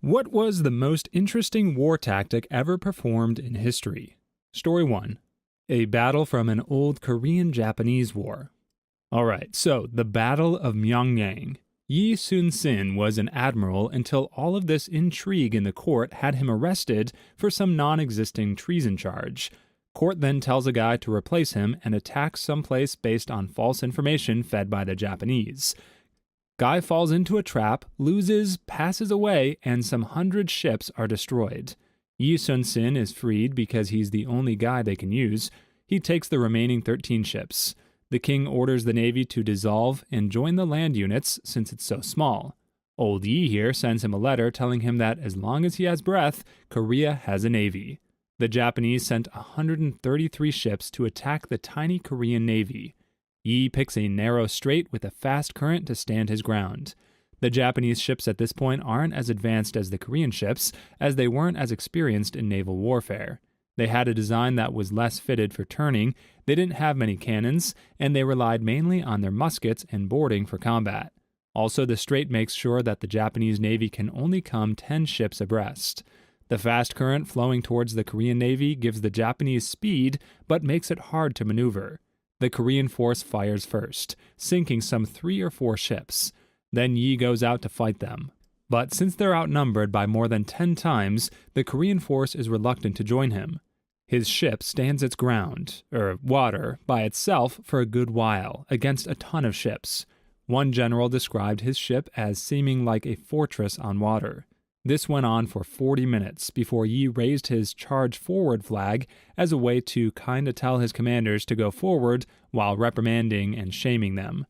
What was the most interesting war tactic ever performed in history? Story 1. A battle from an old Korean-Japanese war. Alright, so the Battle of Myeongnang. Yi Sun-sin was an admiral until all of this intrigue in the court had him arrested for some non-existing treason charge. Court then tells a guy to replace him and attacks someplace based on false information fed by the Japanese. Guy falls into a trap, loses, passes away, and some 100 ships are destroyed. Yi Sun-sin is freed because he's the only guy they can use. He takes the remaining 13 ships. The king orders the navy to dissolve and join the land units since it's so small. Old Yi here sends him a letter telling him that as long as he has breath, Korea has a navy. The Japanese sent 133 ships to attack the tiny Korean navy. Yi picks a narrow strait with a fast current to stand his ground. The Japanese ships at this point aren't as advanced as the Korean ships, as they weren't as experienced in naval warfare. They had a design that was less fitted for turning, they didn't have many cannons, and they relied mainly on their muskets and boarding for combat. Also, the strait makes sure that the Japanese navy can only come 10 ships abreast. The fast current flowing towards the Korean navy gives the Japanese speed, but makes it hard to maneuver. The Korean force fires first, sinking some 3 or 4 ships. Then Yi goes out to fight them. But since they're outnumbered by more than 10 times, the Korean force is reluctant to join him. His ship stands its ground, water, by itself for a good while, against a ton of ships. One general described his ship as seeming like a fortress on water. This went on for 40 minutes before Yi raised his charge forward flag as a way to kinda tell his commanders to go forward while reprimanding and shaming them.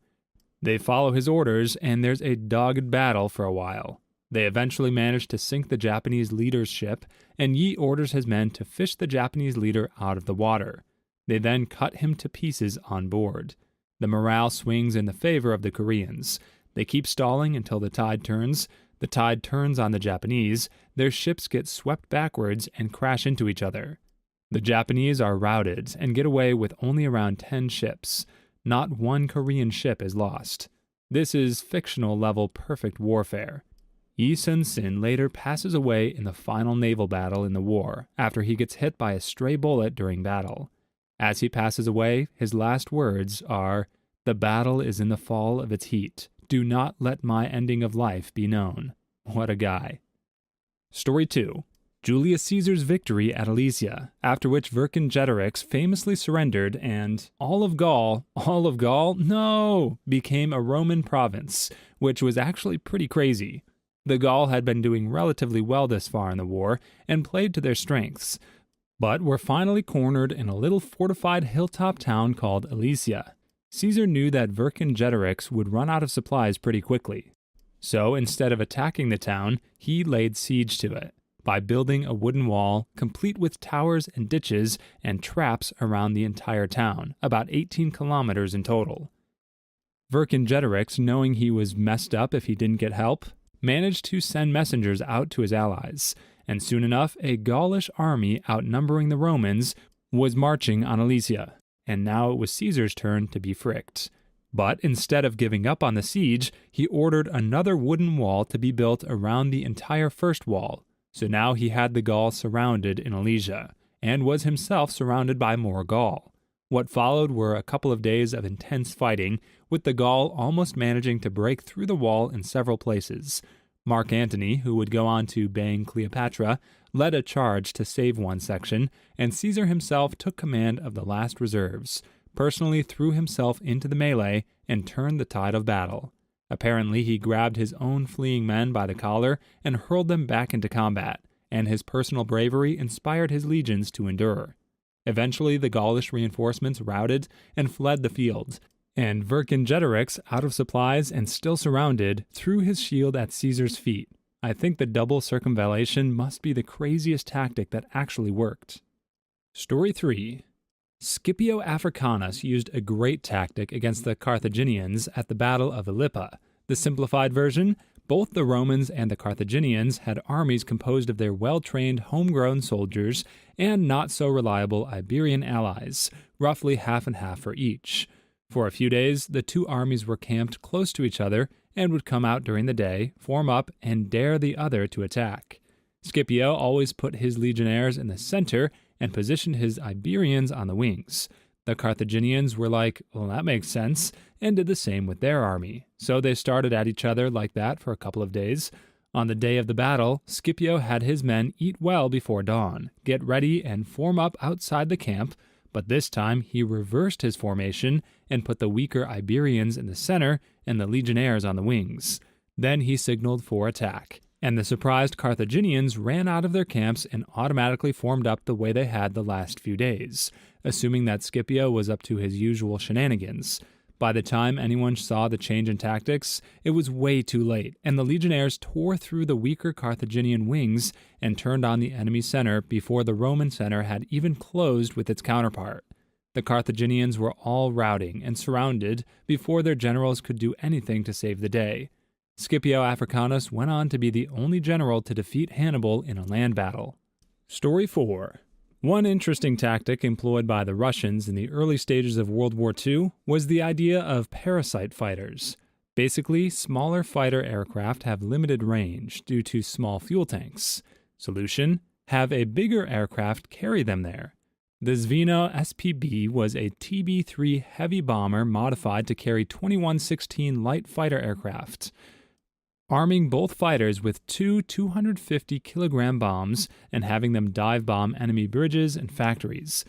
They follow his orders and there's a dogged battle for a while. They eventually manage to sink the Japanese leader's ship and Yi orders his men to fish the Japanese leader out of the water. They then cut him to pieces on board. The morale swings in the favor of the Koreans. They keep stalling until the tide turns. The tide turns on the Japanese, their ships get swept backwards and crash into each other. The Japanese are routed and get away with only around 10 ships. Not one Korean ship is lost. This is fictional-level perfect warfare. Yi Sun-sin later passes away in the final naval battle in the war after he gets hit by a stray bullet during battle. As he passes away, his last words are, "The battle is in the fall of its heat. Do not let my ending of life be known." What a guy. Story 2. Julius Caesar's victory at Alisia, after which Vercingetorix famously surrendered and all of Gaul, no, became a Roman province, which was actually pretty crazy. The Gaul had been doing relatively well this far in the war and played to their strengths, but were finally cornered in a little fortified hilltop town called Alisia. Caesar knew that Vercingetorix would run out of supplies pretty quickly. So instead of attacking the town, he laid siege to it by building a wooden wall, complete with towers and ditches and traps around the entire town, about 18 kilometers in total. Vercingetorix, knowing he was messed up if he didn't get help, managed to send messengers out to his allies, and soon enough a Gaulish army outnumbering the Romans was marching on Alisia. And now it was Caesar's turn to be fricked. But instead of giving up on the siege, he ordered another wooden wall to be built around the entire first wall. So now he had the Gaul surrounded in Alisia, and was himself surrounded by more Gaul. What followed were a couple of days of intense fighting, with the Gaul almost managing to break through the wall in several places. Mark Antony, who would go on to bang Cleopatra, led a charge to save one section, and Caesar himself took command of the last reserves, personally threw himself into the melee, and turned the tide of battle. Apparently, he grabbed his own fleeing men by the collar and hurled them back into combat, and his personal bravery inspired his legions to endure. Eventually, the Gaulish reinforcements routed and fled the field, and Vercingetorix, out of supplies and still surrounded, threw his shield at Caesar's feet. I think the double circumvallation must be the craziest tactic that actually worked. Story 3. Scipio Africanus used a great tactic against the Carthaginians at the Battle of Ilipa. The simplified version, both the Romans and the Carthaginians had armies composed of their well-trained homegrown soldiers and not-so-reliable Iberian allies, roughly half and half for each. For a few days, the two armies were camped close to each other, and would come out during the day, form up, and dare the other to attack. Skipio always put his legionnaires in the center and positioned his Iberians on the wings. The Carthaginians were like, well, that makes sense, and did the same with their army. So they started at each other like that for a couple of days. On the day of the battle, Skipio had his men eat well before dawn, get ready, and form up outside the camp, but this time he reversed his formation and put the weaker Iberians in the center and the legionnaires on the wings. Then he signaled for attack, and the surprised Carthaginians ran out of their camps and automatically formed up the way they had the last few days, assuming that Skipio was up to his usual shenanigans. By the time anyone saw the change in tactics, it was way too late, and the legionnaires tore through the weaker Carthaginian wings and turned on the enemy center before the Roman center had even closed with its counterpart. The Carthaginians were all routing and surrounded before their generals could do anything to save the day. Scipio Africanus went on to be the only general to defeat Hannibal in a land battle. Story 4. One interesting tactic employed by the Russians in the early stages of World War II was the idea of parasite fighters. Basically, smaller fighter aircraft have limited range due to small fuel tanks. Solution: have a bigger aircraft carry them there. The Veno SPB was a TB-3 heavy bomber modified to carry 2116 light fighter aircraft, arming both fighters with two 250-kilogram bombs and having them dive-bomb enemy bridges and factories.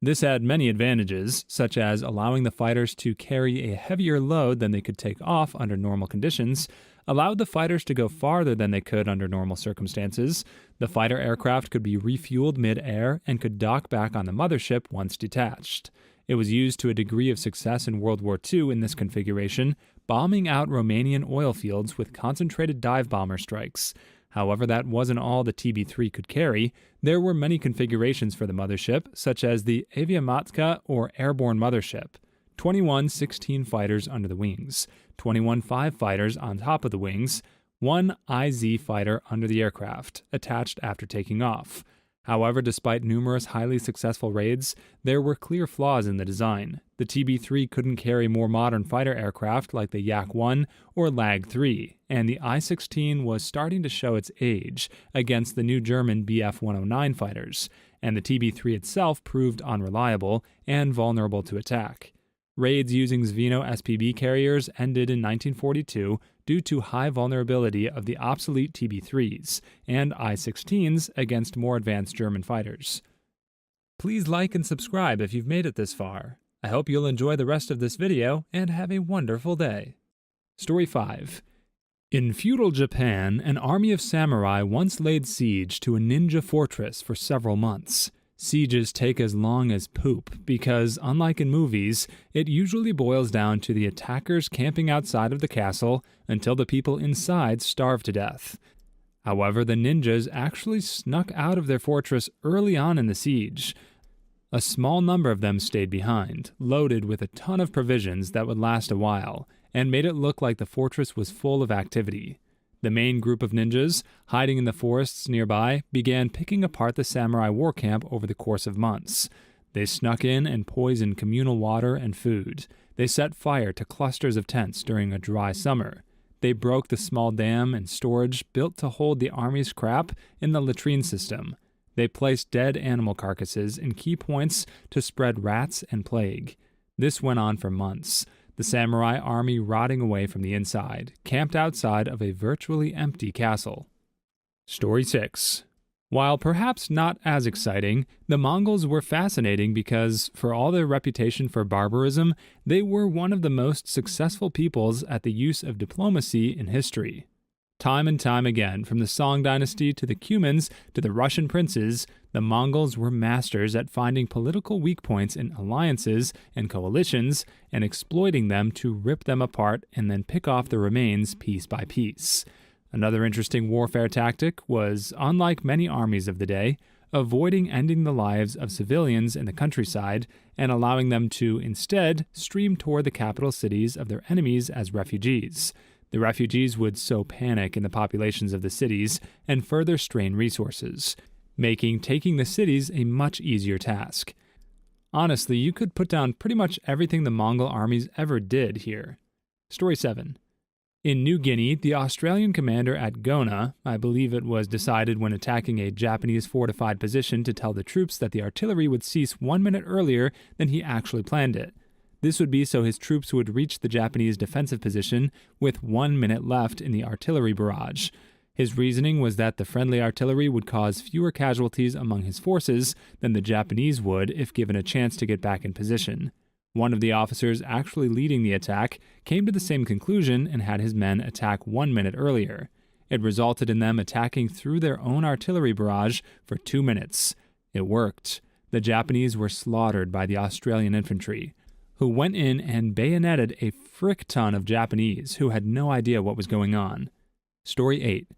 This had many advantages, such as allowing the fighters to carry a heavier load than they could take off under normal conditions, allowed the fighters to go farther than they could under normal circumstances. The fighter aircraft could be refueled mid-air and could dock back on the mothership once detached. It was used to a degree of success in World War II in this configuration, bombing out Romanian oil fields with concentrated dive bomber strikes. However, that wasn't all the TB-3 could carry. There were many configurations for the mothership, such as the Aviamatka or airborne mothership. 21 16 fighters under the wings, 21 5 fighters on top of the wings, one IZ fighter under the aircraft, attached after taking off. However, despite numerous highly successful raids, there were clear flaws in the design. The TB-3 couldn't carry more modern fighter aircraft like the Yak-1 or Lag-3, and the I-16 was starting to show its age against the new German Bf-109 fighters, and the TB-3 itself proved unreliable and vulnerable to attack. Raids using Veno SPB carriers ended in 1942 due to high vulnerability of the obsolete TB-3s and I-16s against more advanced German fighters. Please like and subscribe if you've made it this far. I hope you'll enjoy the rest of this video and have a wonderful day. Story 5. In feudal Japan, an army of samurai once laid siege to a ninja fortress for several months. Sieges take as long as poop because, unlike in movies, it usually boils down to the attackers camping outside of the castle until the people inside starve to death. However, the ninjas actually snuck out of their fortress early on in the siege. A small number of them stayed behind, loaded with a ton of provisions that would last a while, and made it look like the fortress was full of activity. The main group of ninjas, hiding in the forests nearby, began picking apart the samurai war camp over the course of months. They snuck in and poisoned communal water and food. They set fire to clusters of tents during a dry summer. They broke the small dam and storage built to hold the army's crap in the latrine system. They placed dead animal carcasses in key points to spread rats and plague. This went on for months. The samurai army rotting away from the inside, camped outside of a virtually empty castle. Story 6. While perhaps not as exciting, the Mongols were fascinating because, for all their reputation for barbarism, they were one of the most successful peoples at the use of diplomacy in history. Time and time again, from the Song dynasty to the Cumans to the Russian princes, the Mongols were masters at finding political weak points in alliances and coalitions and exploiting them to rip them apart and then pick off the remains piece by piece. Another interesting warfare tactic was, unlike many armies of the day, avoiding ending the lives of civilians in the countryside and allowing them to, instead, stream toward the capital cities of their enemies as refugees. The refugees would sow panic in the populations of the cities and further strain resources, making taking the cities a much easier task. Honestly, you could put down pretty much everything the Mongol armies ever did here. Story 7. In New Guinea, the Australian commander at Gona, I believe it was decided when attacking a Japanese fortified position to tell the troops that the artillery would cease 1 minute earlier than he actually planned it. This would be so his troops would reach the Japanese defensive position with 1 minute left in the artillery barrage. His reasoning was that the friendly artillery would cause fewer casualties among his forces than the Japanese would if given a chance to get back in position. One of the officers actually leading the attack came to the same conclusion and had his men attack 1 minute earlier. It resulted in them attacking through their own artillery barrage for 2 minutes. It worked. The Japanese were slaughtered by the Australian infantry, who went in and bayoneted a frick ton of Japanese who had no idea what was going on. Story 8.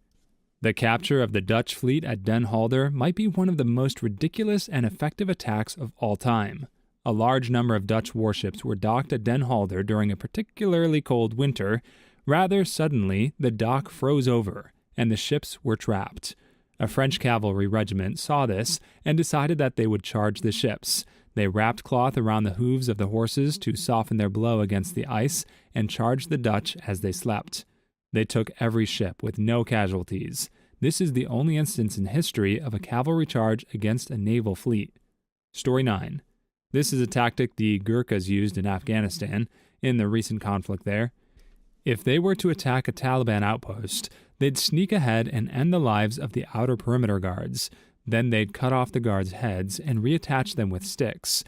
The capture of the Dutch fleet at Den Helder might be one of the most ridiculous and effective attacks of all time. A large number of Dutch warships were docked at Den Helder during a particularly cold winter. Rather suddenly, the dock froze over, and the ships were trapped. A French cavalry regiment saw this and decided that they would charge the ships. They wrapped cloth around the hooves of the horses to soften their blow against the ice and charged the Dutch as they slept. They took every ship with no casualties. This is the only instance in history of a cavalry charge against a naval fleet. Story 9. This is a tactic the Gurkhas used in Afghanistan in the recent conflict there. If they were to attack a Taliban outpost, they'd sneak ahead and end the lives of the outer perimeter guards. Then they'd cut off the guards' heads and reattach them with sticks.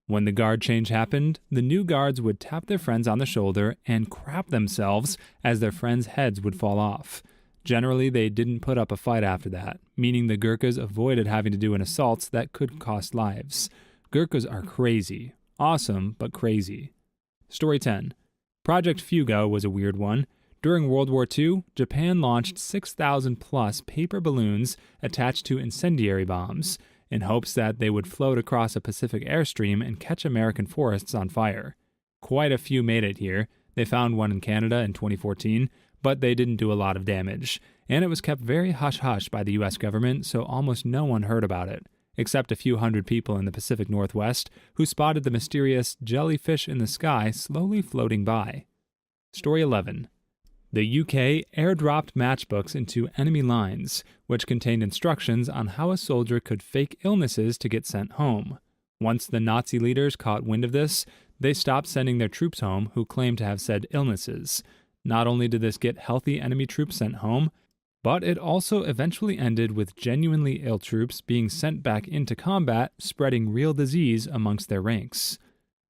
When the guard change happened, the new guards would tap their friends on the shoulder and crap themselves as their friends' heads would fall off. Generally, they didn't put up a fight after that, meaning the Gurkhas avoided having to do an assault that could cost lives. Gurkhas are crazy. Awesome, but crazy. Story 10. Project Fuga was a weird one. During World War II, Japan launched 6,000-plus paper balloons attached to incendiary bombs in hopes that they would float across a Pacific airstream and catch American forests on fire. Quite a few made it here. They found one in Canada in 2014, but they didn't do a lot of damage, and it was kept very hush-hush by the U.S. government, so almost no one heard about it, except a few hundred people in the Pacific Northwest who spotted the mysterious jellyfish in the sky slowly floating by. Story 11. The UK airdropped matchbooks into enemy lines, which contained instructions on how a soldier could fake illnesses to get sent home. Once the Nazi leaders caught wind of this, they stopped sending their troops home who claimed to have said illnesses. Not only did this get healthy enemy troops sent home, but it also eventually ended with genuinely ill troops being sent back into combat, spreading real disease amongst their ranks.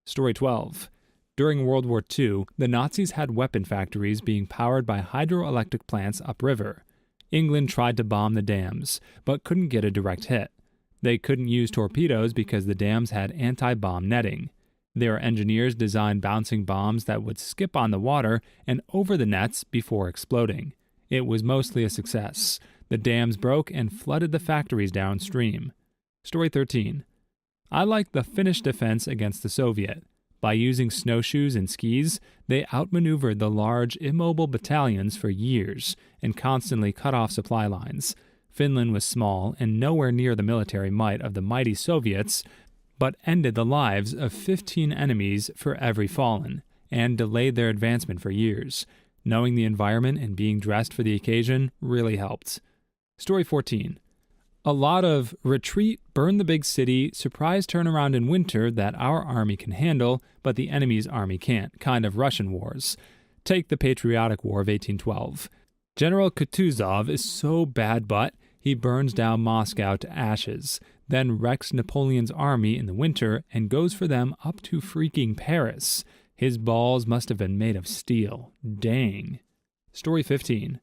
Story 12. During World War II, the Nazis had weapon factories being powered by hydroelectric plants upriver. England tried to bomb the dams, but couldn't get a direct hit. They couldn't use torpedoes because the dams had anti-bomb netting. Their engineers designed bouncing bombs that would skip on the water and over the nets before exploding. It was mostly a success. The dams broke and flooded the factories downstream. Story 13. I like the Finnish Defense against the Soviet. By using snowshoes and skis, they outmaneuvered the large, immobile battalions for years and constantly cut off supply lines. Finland was small and nowhere near the military might of the mighty Soviets, but ended the lives of 15 enemies for every fallen, and delayed their advancement for years. Knowing the environment and being dressed for the occasion really helped. Story 14. A lot of retreat, burn the big city, surprise turnaround in winter that our army can handle, but the enemy's army can't, kind of Russian wars. Take the Patriotic War of 1812. General Kutuzov is so bad but he burns down Moscow to ashes, then wrecks Napoleon's army in the winter and goes for them up to freaking Paris. His balls must have been made of steel. Dang. Story 15.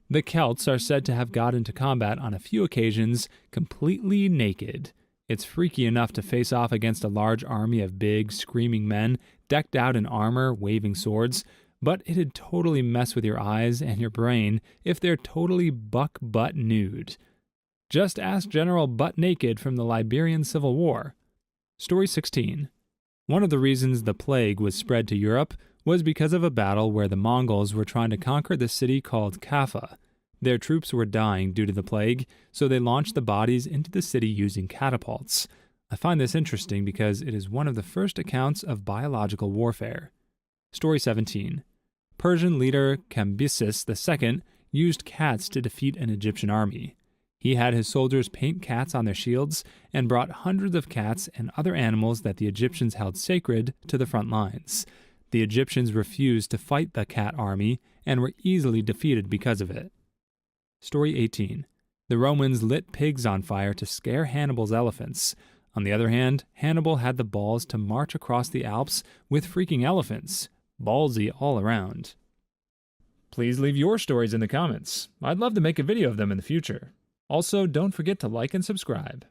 The Celts are said to have got into combat on a few occasions completely naked. It's freaky enough to face off against a large army of big, screaming men decked out in armor, waving swords, but it'd totally mess with your eyes and your brain if they're totally butt nude. Just ask General Butt Naked from the Liberian Civil War. Story 16. One of the reasons the plague was spread to Europe was because of a battle where the Mongols were trying to conquer the city called Kaffa. Their troops were dying due to the plague, so they launched the bodies into the city using catapults. I find this interesting because it is one of the first accounts of biological warfare. Story 17. Persian leader Cambyses II used cats to defeat an Egyptian army. He had his soldiers paint cats on their shields and brought hundreds of cats and other animals that the Egyptians held sacred to the front lines. The Egyptians refused to fight the cat army and were easily defeated because of it. Story 18. The Romans lit pigs on fire to scare Hannibal's elephants. On the other hand, Hannibal had the balls to march across the Alps with freaking elephants. Ballsy all around. Please leave your stories in the comments. I'd love to make a video of them in the future. Also, don't forget to like and subscribe.